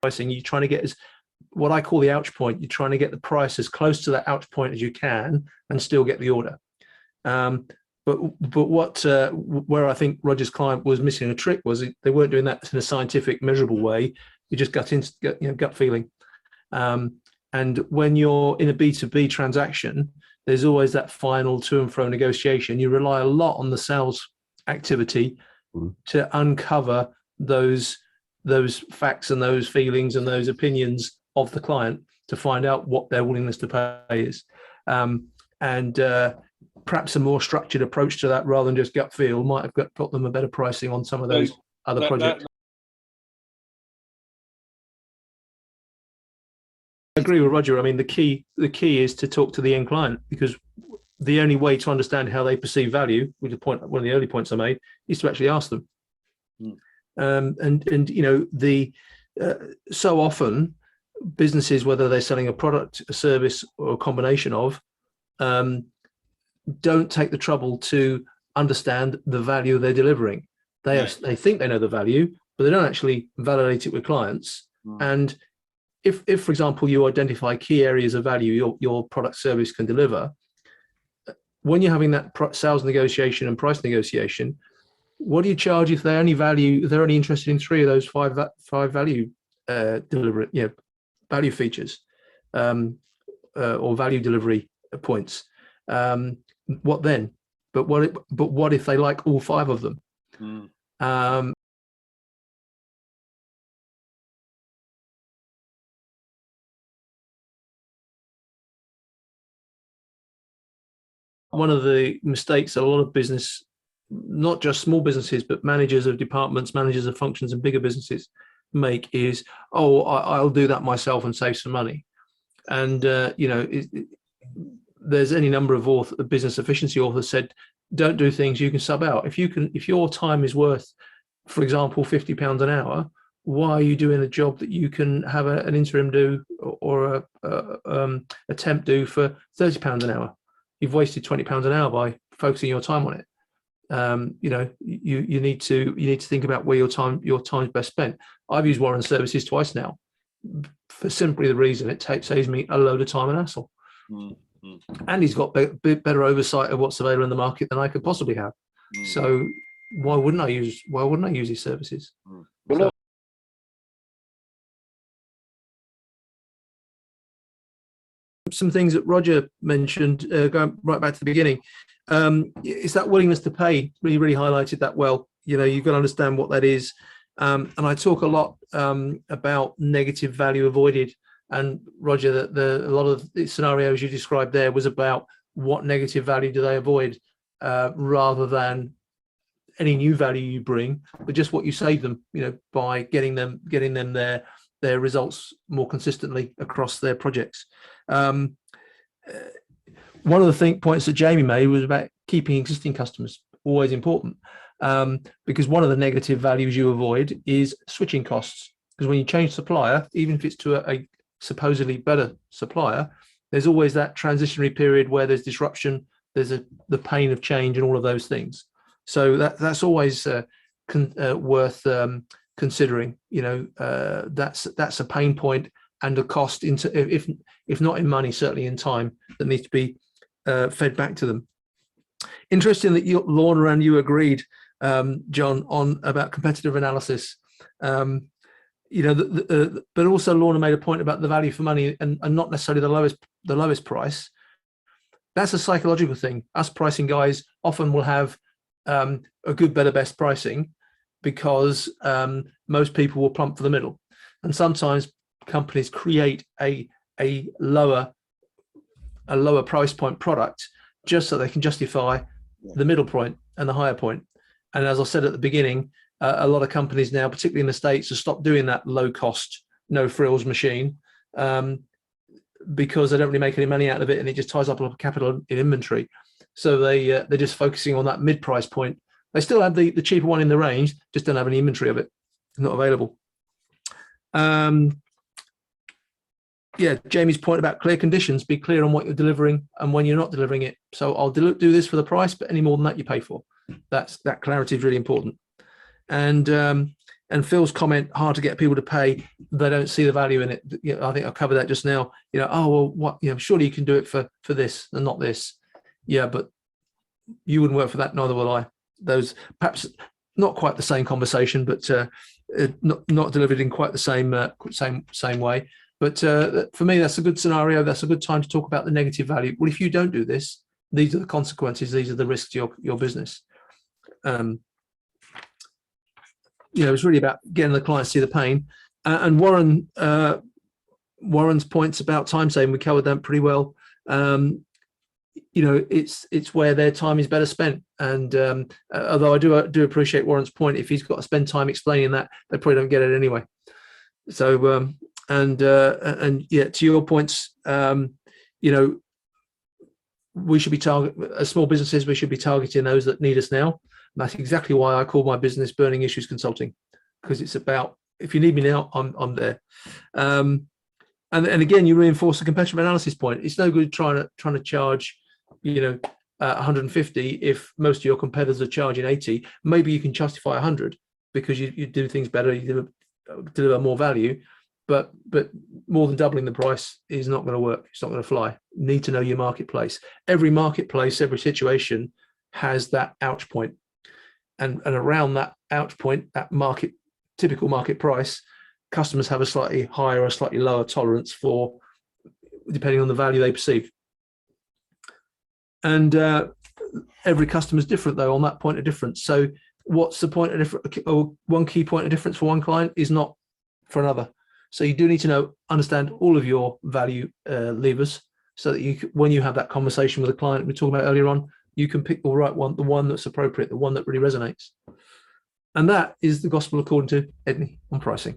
pricing, you're trying to get as what I call the ouch point. You're trying to get the price as close to that ouch point as you can and still get the order. But what where I think Roger's client was missing a trick was they weren't doing that in a scientific, measurable way. You just gut feeling. And when you're in a B2B transaction, there's always that final to and fro negotiation. You rely a lot on the sales activity to uncover those facts and those feelings and those opinions of the client to find out what their willingness to pay is. And perhaps a more structured approach to that rather than just gut feel might have got them a better pricing on some of those other projects. I agree with Roger. I mean, the key is to talk to the end client, because the only way to understand how they perceive value, which is one of the early points I made, is to actually ask them. And you know, so often businesses, whether they're selling a product, a service, or a combination of, don't take the trouble to understand the value they're delivering. They think they know the value, but they don't actually validate it with clients. And if, for example, you identify key areas of value your product service can deliver, when you're having that sales negotiation and price negotiation, what do you charge if they're only interested in 3 of those five value value features or value delivery points? What then? But what if they like all 5 of them? One of the mistakes a lot of business, not just small businesses, but managers of departments, managers of functions and bigger businesses make is, I'll do that myself and save some money. And, you know, there's any number of business efficiency authors said, don't do things you can sub out. If your time is worth, for example, £50 an hour, why are you doing a job that you can have an interim do or a temp do for £30 an hour? You've wasted £20 an hour by focusing your time on it. You know, you need to think about where your time's best spent. I've used Warren Services twice now, for simply the reason it saves me a load of time and hassle. And he's got better oversight of what's available in the market than I could possibly have. So why wouldn't I use his services? So, some things that Roger mentioned, going right back to the beginning, is that willingness to pay. Really highlighted that well. You know, you've got to understand what that is. And I talk a lot about negative value avoided. And Roger, a lot of the scenarios you described there was about what negative value do they avoid, rather than any new value you bring, but just what you save them. You know, by getting them their results more consistently across their projects. One of the points that Jamie made was about keeping existing customers, always important, because one of the negative values you avoid is switching costs. Because when you change supplier, even if it's to a supposedly better supplier, there's always that transitionary period where there's disruption, there's the pain of change and all of those things. So that's always worth considering. You know, that's a pain point and a cost, if not in money, certainly in time, that needs to be fed back to them. Interesting that Lorna and you agreed, John, on about competitive analysis. You know, but also Lorna made a point about the value for money and not necessarily the lowest price. That's a psychological thing. Us pricing guys often will have a good, better, best pricing, because most people will plump for the middle. And sometimes companies create a lower price point product just so they can justify the middle point and the higher point. And as I said at the beginning, a lot of companies now, particularly in the States, have stopped doing that low cost, no frills machine, because they don't really make any money out of it, and it just ties up a lot of capital in inventory. So they're just focusing on that mid price point. They still have the cheaper one in the range, just don't have any inventory of it, not available. Yeah, Jamie's point about clear conditions, be clear on what you're delivering and when you're not delivering it. So I'll do this for the price, but any more than that you pay for. That clarity is really important. And And Phil's comment, hard to get people to pay, they don't see the value in it. You know, I think I covered that just now. You know, oh, well, what, you know, surely you can do it for this and not this. Yeah, but you wouldn't work for that, neither will I. Those perhaps not quite the same conversation, but not delivered in quite the same way. But for me, that's a good scenario. That's a good time to talk about the negative value. Well, if you don't do this, these are the consequences. These are the risks to your business. You know, it's really about getting the client to see the pain. And Warren's points about time saving, we covered that pretty well. You know, it's where their time is better spent. And although I do appreciate Warren's point, if he's got to spend time explaining that, they probably don't get it anyway. So and yeah, to your points, you know, we should be as small businesses, we should be targeting those that need us now. And that's exactly why I call my business Burning Issues Consulting, because it's about, if you need me now, I'm there. And again, you reinforce the competitive analysis point. It's no good trying to charge, you know, 150 if most of your competitors are charging 80. Maybe you can justify 100 because you do things better, you deliver more value, but more than doubling the price is not going to work. It's not going to fly. You need to know your marketplace. Every marketplace, every situation has that ouch point. And around that ouch point, that typical market price, customers have a slightly higher or slightly lower tolerance for, depending on the value they perceive. And every customer is different, though, on that point of difference. So what's the point of difference? Or one key point of difference for one client is not for another. So you do need to understand all of your value levers, so that when you have that conversation with a client we talked about earlier on, you can pick the right one, the one that's appropriate, the one that really resonates. And that is the gospel according to Edney on pricing.